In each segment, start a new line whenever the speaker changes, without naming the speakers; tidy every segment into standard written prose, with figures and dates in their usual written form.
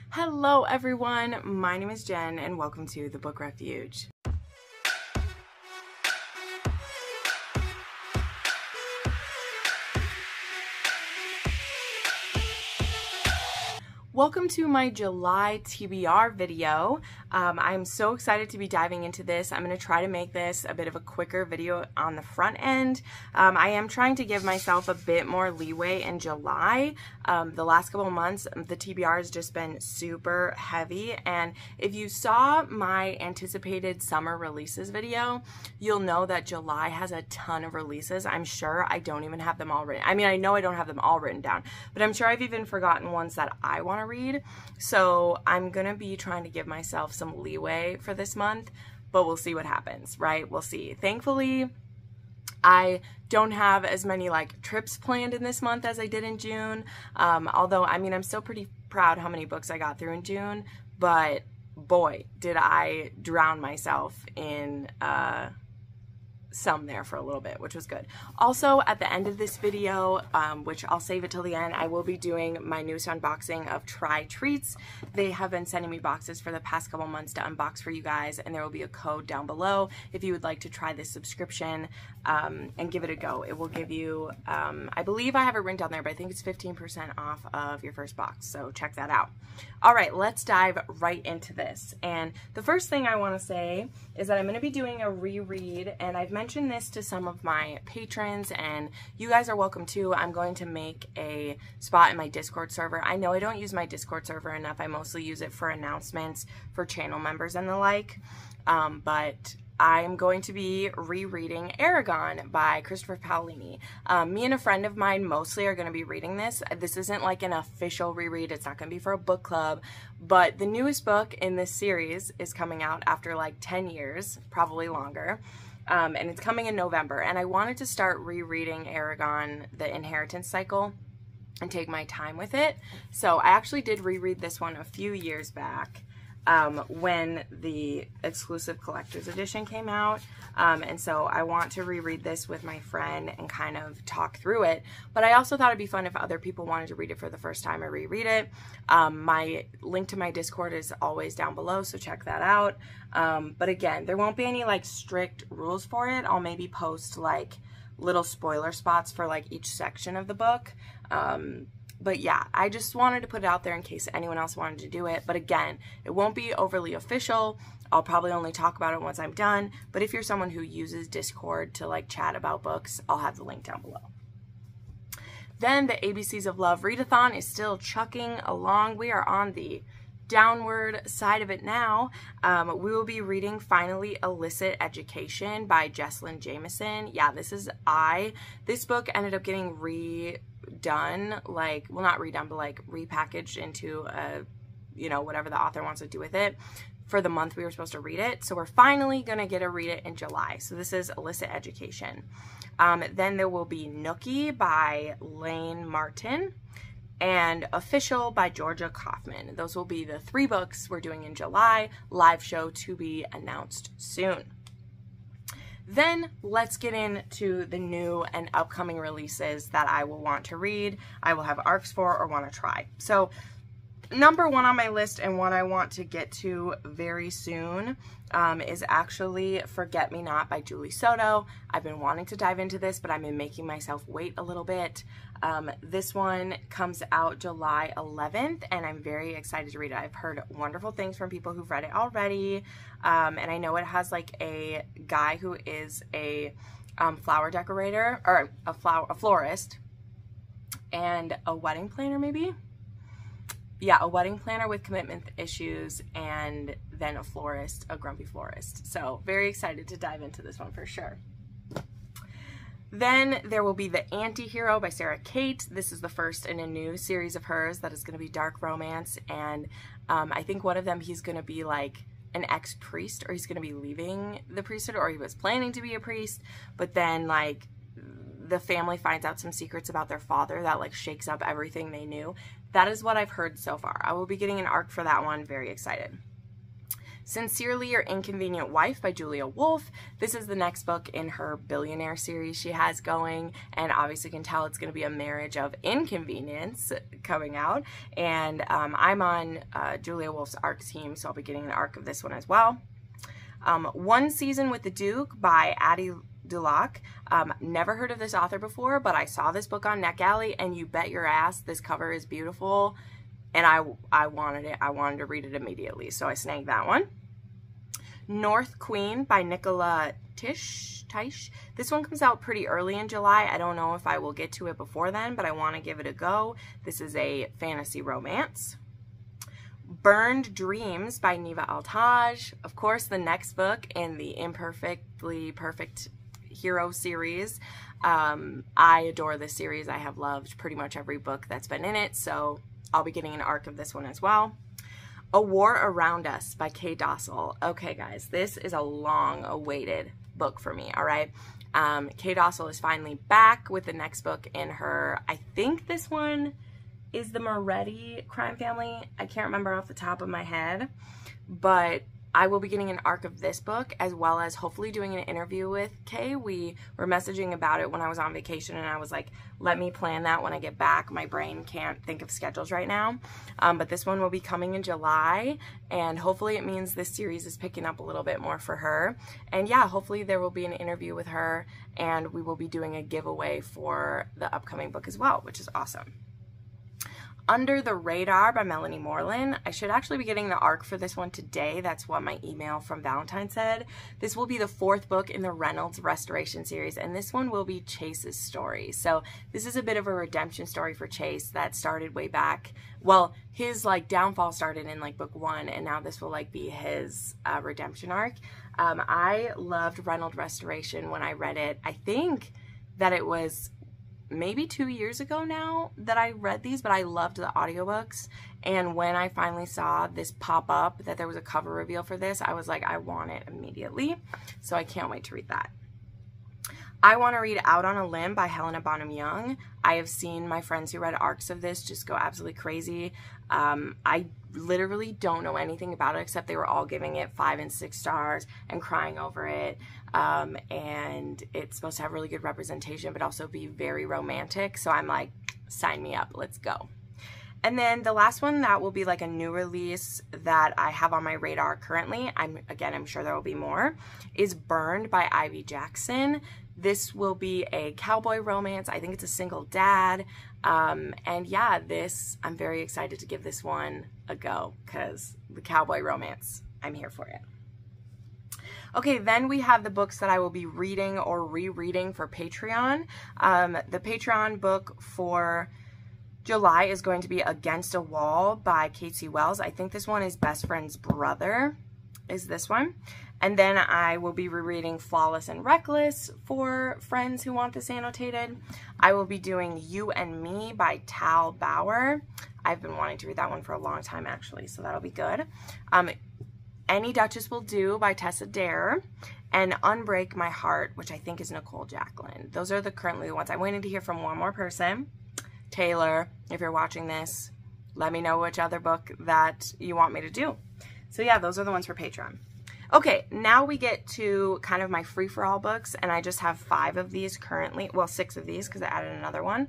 Hello everyone, my name is Jen and welcome to the book Refuge. Welcome to my July TBR video. I'm so excited to be diving into this. I'm going to try to make this a bit of a quicker video on the front end. I am trying to give myself a bit more leeway in July. The last couple of months, the TBR has just been super heavy, and if you saw my anticipated summer releases video, you'll know that July has a ton of releases. I'm sure I don't even have them all written. I mean, I know I don't have them all written down, but I'm sure I've even forgotten ones that I want to read. So I'm gonna be trying to give myself some leeway for this month, but we'll see what happens, right? We'll see. Thankfully, I don't have as many like trips planned in this month as I did in June. Although, I mean, I'm still pretty proud how many books I got through in June, but boy, did I drown myself in some there for a little bit, which was good. Also, at the end of this video, which I'll save it till the end, I will be doing my newest unboxing of Try Treats. They have been sending me boxes for the past couple months to unbox for you guys, and there will be a code down below if you would like to try this subscription and give it a go. It will give you, I believe I have it written down there, but I think it's 15% off of your first box, so check that out. All right, let's dive right into this. And the first thing I want to say is that I'm going to be doing a reread, and I've mentioned this to some of my patrons, and you guys are welcome too. I'm going to make a spot in my Discord server. I know I don't use my Discord server enough. I mostly use it for announcements for channel members and the like, but I'm going to be rereading Eragon by Christopher Paolini. Me and a friend of mine mostly are going to be reading this. This isn't like an official reread. It's not going to be for a book club, but the newest book in this series is coming out after like 10 years, probably longer. And it's coming in November, and I wanted to start rereading Eragon, The Inheritance Cycle, and take my time with it. So I actually did reread this one a few years back when the exclusive collector's edition came out, and so I want to reread this with my friend and kind of talk through it. But I also thought it'd be fun if other people wanted to read it for the first time or reread it. My link to my Discord is always down below, so check that out. But again, there won't be any like strict rules for it. I'll maybe post like little spoiler spots for like each section of the book. But yeah, I just wanted to put it out there in case anyone else wanted to do it. But again, it won't be overly official. I'll probably only talk about it once I'm done. But if you're someone who uses Discord to like chat about books, I'll have the link down below. Then the ABCs of Love readathon is still chucking along. We are on the downward side of it now. We will be reading finally Illicit Education by Jesslyn Jameson. Yeah, this book ended up getting redone, like, well, not redone, but like repackaged into you know, whatever the author wants to do with it for the month we were supposed to read it. So we're finally gonna get to read it in July. So this is Illicit Education. Then there will be Nookie by Lane Martin and Official by Georgia Kaufman. Those will be the 3 books we're doing in July. Live show to be announced soon. Then let's get into the new and upcoming releases that I will want to read, I will have arcs for, or want to try. So number 1 on my list, and one I want to get to very soon, is actually Forget Me Not by Julie Soto. I've been wanting to dive into this, but I've been making myself wait a little bit. This one comes out July 11th, and I'm very excited to read it. I've heard wonderful things from people who've read it already, and I know it has like a guy who is a flower decorator, or a florist, and a wedding planner maybe? Yeah, a wedding planner with commitment issues, and then a florist, a grumpy florist. So very excited to dive into this one for sure. Then there will be The Anti-Hero by Sarah Kate. This is the first in a new series of hers that is going to be dark romance, and I think one of them he's going to be like an ex-priest, or he's going to be leaving the priesthood, or he was planning to be a priest, but then like the family finds out some secrets about their father that like shakes up everything they knew. That is what I've heard so far. I will be getting an arc for that one. Very excited. Sincerely Your Inconvenient Wife by Julia Wolf. This is the next book in her billionaire series she has going, and obviously you can tell it's going to be a marriage of inconvenience coming out. And I'm on Julia Wolf's ARC team, so I'll be getting an ARC of this one as well. One Season with the Duke by Addie Dulac. Never heard of this author before, but I saw this book on NetGalley, and you bet your ass this cover is beautiful. And I wanted it. I wanted to read it immediately, so I snagged that one. North Queen by Nicola Tish. This one comes out pretty early in July. I don't know if I will get to it before then, but I want to give it a go. This is a fantasy romance. Burned Dreams by Neva Altaj. Of course, the next book in the Imperfectly Perfect Hero series. I adore this series. I have loved pretty much every book that's been in it, so I'll be getting an ARC of this one as well. A War Around Us by Kay Dossel. Okay, guys, this is a long-awaited book for me, all right? Kay Dossel is finally back with the next book in her, I think this one is the Moretti crime family. I can't remember off the top of my head, but I will be getting an ARC of this book, as well as hopefully doing an interview with Kay. We were messaging about it when I was on vacation, and I was like, let me plan that when I get back. My brain can't think of schedules right now. But this one will be coming in July, and hopefully it means this series is picking up a little bit more for her. And yeah, hopefully there will be an interview with her, and we will be doing a giveaway for the upcoming book as well, which is awesome. Under the Radar by Melanie Moreland. I should actually be getting the ARC for this one today. That's what my email from Valentine said. This will be the 4th book in the Reynolds Restoration series, and this one will be Chase's story. So this is a bit of a redemption story for Chase that started way back. Well, his like downfall started in like book 1, and now this will like be his redemption arc. I loved Reynolds Restoration when I read it. I think that it was maybe 2 years ago now that I read these, but I loved the audiobooks. And when I finally saw this pop up that there was a cover reveal for this, I was like, I want it immediately. So I can't wait to read that. I Want to Read Out on a Limb by Helena Bonham Young. I have seen my friends who read ARCs of this just go absolutely crazy. I literally don't know anything about it except they were all giving it 5 and 6 stars and crying over it. And it's supposed to have really good representation, but also be very romantic. So I'm like, sign me up, let's go. And then the last one that will be like a new release that I have on my radar currently, I'm sure there will be more, is Burned by Ivy Jackson. This will be a cowboy romance. I think it's a single dad. And yeah, I'm very excited to give this one a go because the cowboy romance, I'm here for it. Okay, then we have the books that I will be reading or rereading for Patreon. The Patreon book for July is going to be Against a Wall by Casey Wells. I think this one is Best Friend's Brother, is this one. And then I will be rereading Flawless and Reckless for friends who want this annotated. I will be doing You and Me by Tal Bauer. I've been wanting to read that one for a long time, actually, so that'll be good. Any Duchess Will Do by Tessa Dare, and Unbreak My Heart, which I think is Nicole Jacqueline. Those are currently the ones. I'm waiting to hear from one more person. Taylor, if you're watching this, let me know which other book that you want me to do. So yeah, those are the ones for Patreon. Okay, now we get to kind of my free-for-all books, and I just have 5 of these currently. Well, 6 of these because I added another one.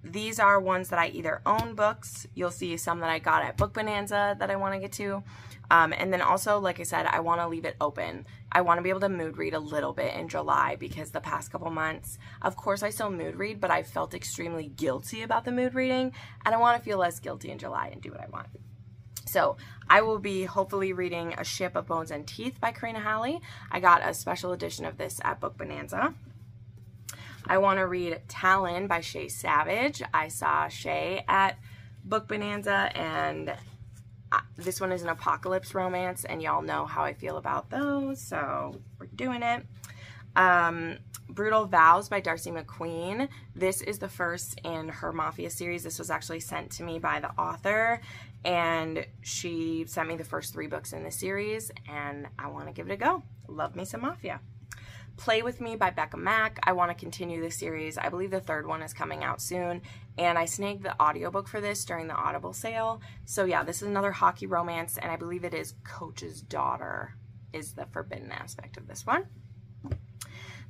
These are ones that I either own books. You'll see some that I got at Book Bonanza that I want to get to. And then also, like I said, I want to leave it open. I want to be able to mood read a little bit in July because the past couple months, of course I still mood read, but I felt extremely guilty about the mood reading, and I want to feel less guilty in July and do what I want. So I will be hopefully reading A Ship of Bones and Teeth by Karina Halley. I got a special edition of this at Book Bonanza. I want to read Talon by Shay Savage. I saw Shay at Book Bonanza, and this one is an apocalypse romance, and y'all know how I feel about those, so we're doing it. Brutal Vows by Darcy McQueen. This is the first in her Mafia series. This was actually sent to me by the author, and she sent me the first 3 books in the series, and I want to give it a go. Love me some Mafia. Play With Me by Becca Mack. I want to continue this series. I believe the third one is coming out soon, and I snagged the audiobook for this during the Audible sale. So yeah, this is another hockey romance, and I believe it is Coach's Daughter is the forbidden aspect of this one.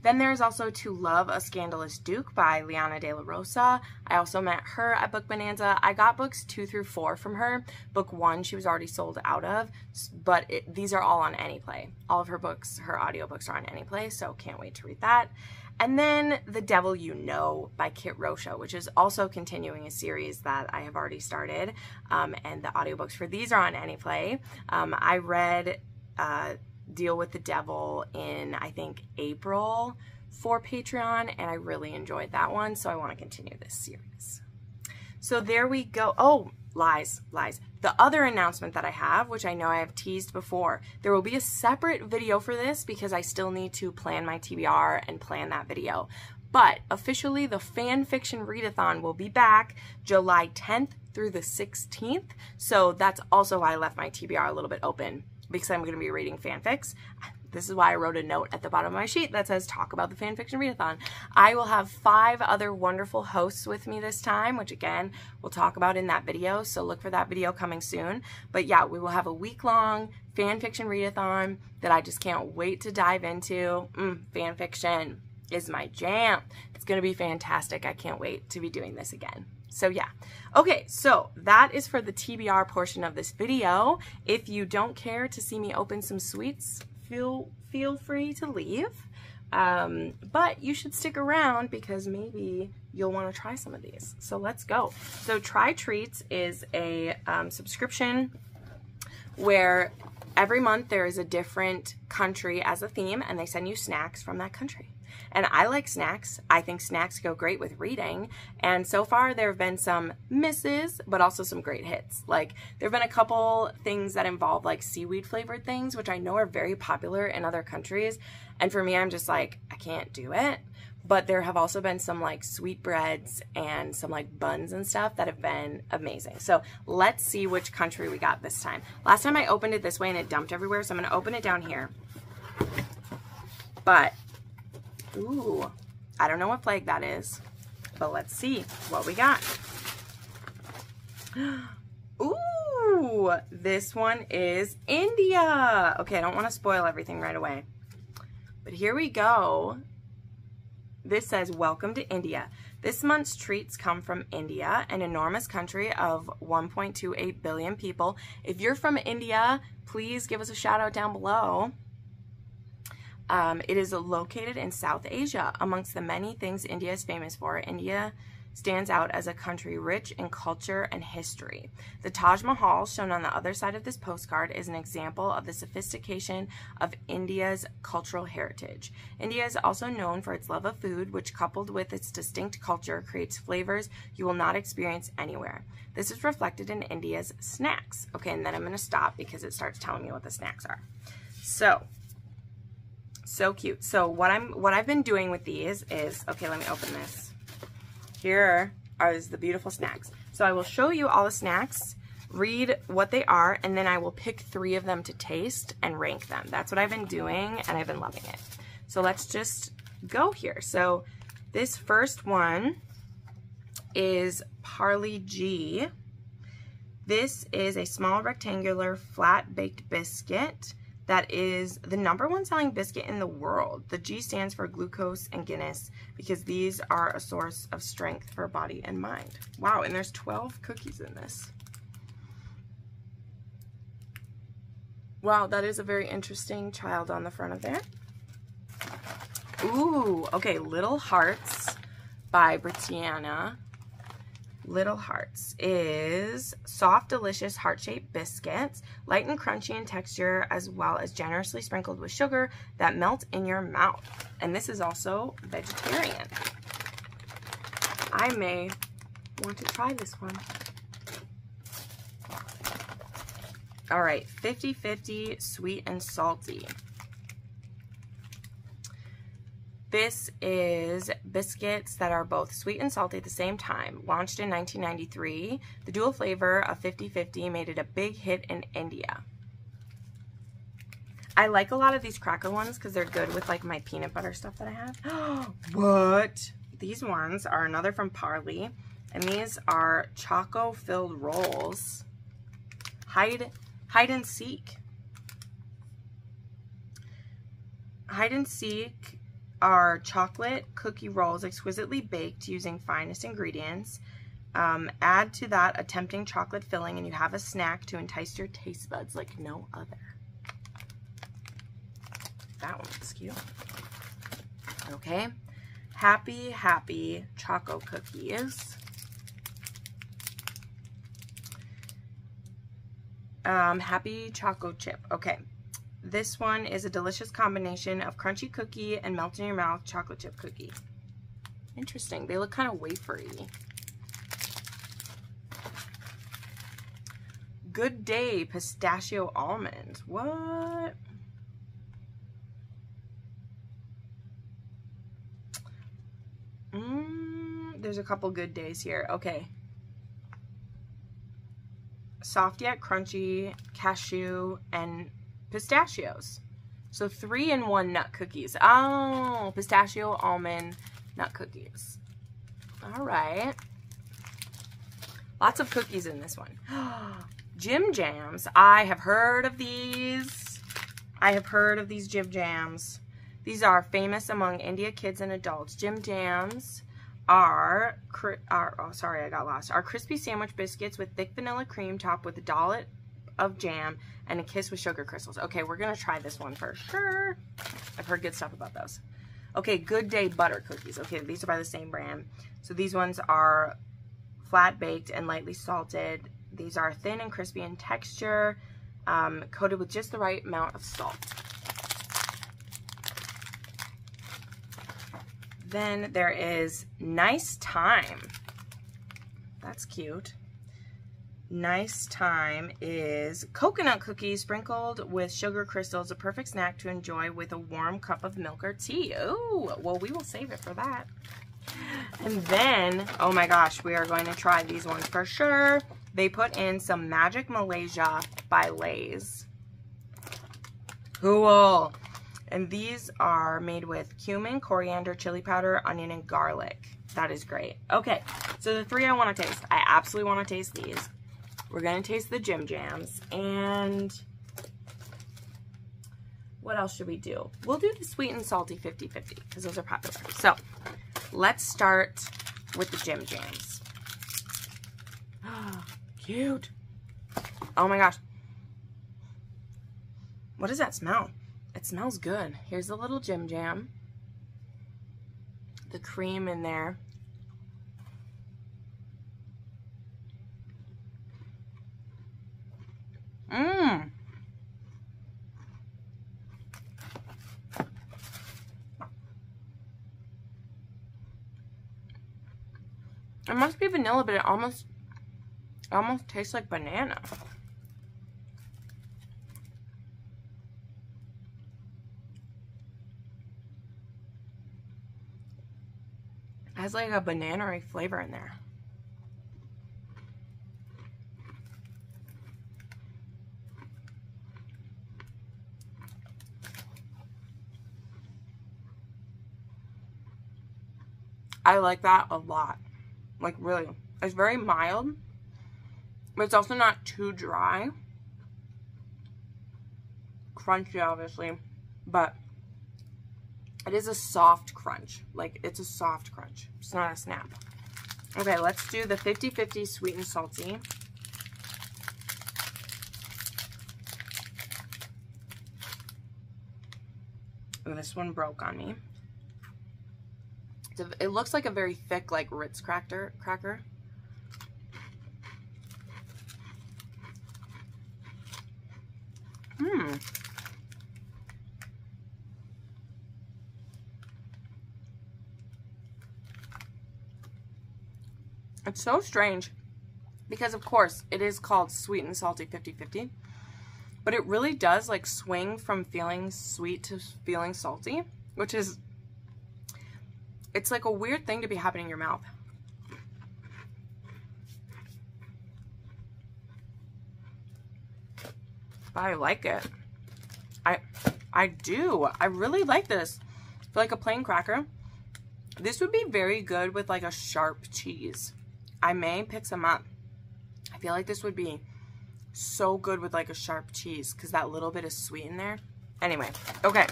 Then there's also To Love a Scandalous Duke by Liana De La Rosa. I also met her at Book Bonanza. I got books 2 through 4 from her. Book 1 she was already sold out of, but these are all on Anyplay. All of her books, her audiobooks are on Anyplay, so can't wait to read that. And then The Devil You Know by Kit Rocha, which is also continuing a series that I have already started, and the audiobooks for these are on Anyplay. I read Deal with the Devil in, I think, April for Patreon, and I really enjoyed that one, so I want to continue this series. So there we go. Oh, lies. The other announcement that I have, which I know I have teased before, there will be a separate video for this because I still need to plan my TBR and plan that video. But officially, the fan fiction readathon will be back July 10th through the 16th, so that's also why I left my TBR a little bit open, because I'm going to be reading fanfics. This is why I wrote a note at the bottom of my sheet that says, talk about the fanfiction readathon. I will have 5 other wonderful hosts with me this time, which again, we'll talk about in that video, so look for that video coming soon. But yeah, we will have a week-long fanfiction readathon that I just can't wait to dive into. Fanfiction is my jam. It's going to be fantastic. I can't wait to be doing this again. So yeah. Okay, so that is for the TBR portion of this video. If you don't care to see me open some sweets, feel free to leave. But you should stick around because maybe you'll want to try some of these. So let's go. So Try Treats is a subscription where every month there is a different country as a theme, and they send you snacks from that country. And I like snacks. I think snacks go great with reading. And so far there have been some misses, but also some great hits. Like there have been a couple things that involve like seaweed flavored things, which I know are very popular in other countries. And for me, I'm just like, I can't do it. But there have also been some like sweetbreads and some like buns and stuff that have been amazing. So let's see which country we got this time. Last time I opened it this way and it dumped everywhere. So I'm going to open it down here. But ooh, I don't know what flag that is, but let's see what we got. Ooh, this one is India. Okay, I don't want to spoil everything right away, but here we go. This says, welcome to India. This month's treats come from India, an enormous country of 1.28 billion people. If you're from India, please give us a shout out down below. It is located in South Asia. Amongst the many things India is famous for, India stands out as a country rich in culture and history. The Taj Mahal, shown on the other side of this postcard, is an example of the sophistication of India's cultural heritage. India is also known for its love of food, which coupled with its distinct culture creates flavors you will not experience anywhere. This is reflected in India's snacks. Okay, and then I'm going to stop because it starts telling me what the snacks are. So cute. So what I've been doing with these is, okay, let me open this. Here are the beautiful snacks. So I will show you all the snacks, read what they are, and then I will pick 3 of them to taste and rank them. That's what I've been doing, and I've been loving it. So let's just go here. So this first one is Parley G. This is a small rectangular flat baked biscuit that is the #1 selling biscuit in the world. The G stands for glucose and Guinness because these are a source of strength for body and mind. Wow, and there's 12 cookies in this. Wow, that is a very interesting child on the front of there. Ooh, okay, Little Hearts by Britannia. Little Hearts is soft, delicious, heart-shaped biscuits, light and crunchy in texture, as well as generously sprinkled with sugar that melt in your mouth. And this is also vegetarian. I may want to try this one. All right, 50-50 sweet and salty. This is biscuits that are both sweet and salty at the same time. Launched in 1993, the dual flavor of 50-50 made it a big hit in India. I like a lot of these cracker ones because they're good with like my peanut butter stuff that I have. What? These ones are another from Parley, and these are choco-filled rolls. Hide and seek. Hide and seek are chocolate cookie rolls exquisitely baked using finest ingredients. Add to that a tempting chocolate filling and you have a snack to entice your taste buds like no other. That one looks cute. Okay. Happy Choco Cookies. Happy Choco Chip. Okay. This one is a delicious combination of crunchy cookie and melt in your mouth chocolate chip cookie. Interesting. They look kind of wafery. Good Day Pistachio Almond. What? There's a couple good days here. Okay. Soft yet crunchy cashew and pistachios. So 3-in-1 nut cookies. Oh, pistachio, almond, nut cookies. All right. Lots of cookies in this one. Jim Jams. I have heard of these. I have heard of these Jim Jams. These are famous among India kids and adults. Jim Jams are crispy sandwich biscuits with thick vanilla cream topped with a dollop of jam and a kiss with sugar crystals. Okay, we're gonna try this one for sure. I've heard good stuff about those. Okay, Good Day butter cookies. Okay, these are by the same brand. So these ones are flat baked and lightly salted. These are thin and crispy in texture, coated with just the right amount of salt. Then there is Nice Time. That's cute. Nice Time is coconut cookies sprinkled with sugar crystals, a perfect snack to enjoy with a warm cup of milk or tea. Oh, well, we will save it for that. And then, oh my gosh, we are going to try these ones for sure. They put in some Magic Malaysia by Lay's. Cool. And these are made with cumin, coriander, chili powder, onion, and garlic. That is great. Okay, so the 3 I want to taste. I absolutely want to taste these. We're going to taste the Jim Jams. And what else should we do? We'll do the sweet and salty 50-50 because those are popular. So let's start with the Jim Jams. Cute. Oh my gosh. What does that smell? It smells good. Here's the little Jim Jam. The cream in there. Mmm. It must be vanilla, but it almost tastes like banana. It has like a banana-y flavor in there. I like that a lot. Like really. It's very mild, but it's also not too dry. Crunchy, obviously, but it is a soft crunch. Like, it's a soft crunch. It's not a snap. Okay, let's do the 50-50 sweet and salty. Oh, this one broke on me. It looks like a very thick, like, Ritz cracker. It's so strange because, of course, it is called sweet and salty 50-50, but it really does, like, swing from feeling sweet to feeling salty, which is, it's like a weird thing to be happening in your mouth. But I like it. I do. I really like this. For like a plain cracker. This would be very good with like a sharp cheese. I may pick some up. I feel like this would be so good with like a sharp cheese because that little bit is sweet in there. Anyway, okay.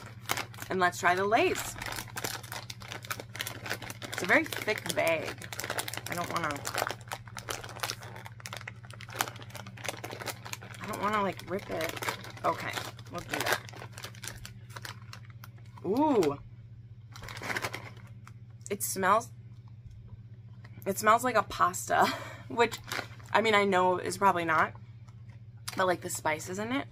And let's try the Lay's. It's a very thick bag. I don't want to like rip it. Okay, we'll do that. Ooh. It smells like a pasta, which, I mean, I know is probably not, but like the spices in it.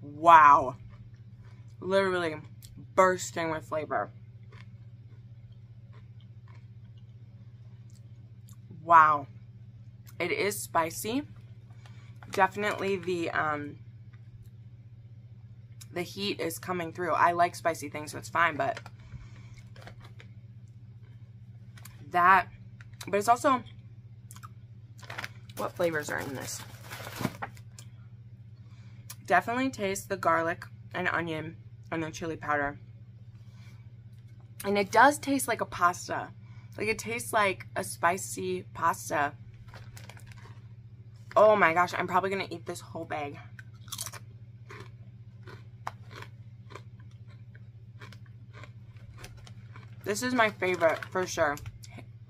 Wow. Literally bursting with flavor. Wow. It is spicy. Definitely the heat is coming through. I like spicy things, so it's fine, but it's also, what flavors are in this? Definitely taste the garlic and onion and the chili powder. And it does taste like a pasta. Like, it tastes like a spicy pasta. Oh my gosh, I'm probably gonna eat this whole bag. This is my favorite for sure.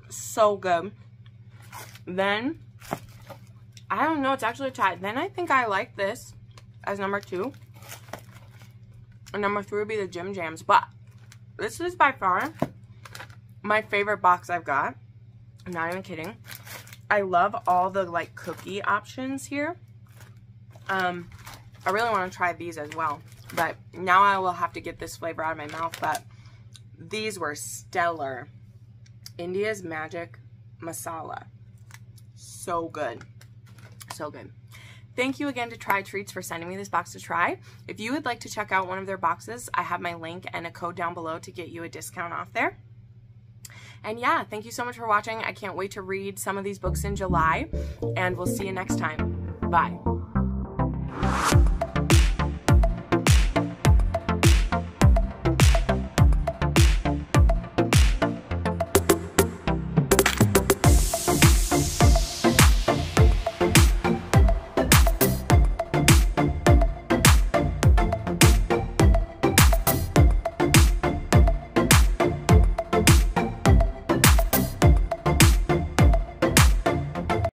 So good. Then, I don't know, it's actually tied. Then I think I like this as number 2. And number 3 would be the Jim Jams. But this is by far my favorite box I've got. I'm not even kidding. I love all the like cookie options here. I really want to try these as well. But now I will have to get this flavor out of my mouth. But these were stellar. India's Magic Masala. So good. So good. Thank you again to Try Treats for sending me this box to try. If you would like to check out one of their boxes, I have my link and a code down below to get you a discount off there. And yeah, thank you so much for watching. I can't wait to read some of these books in July, and we'll see you next time. Bye.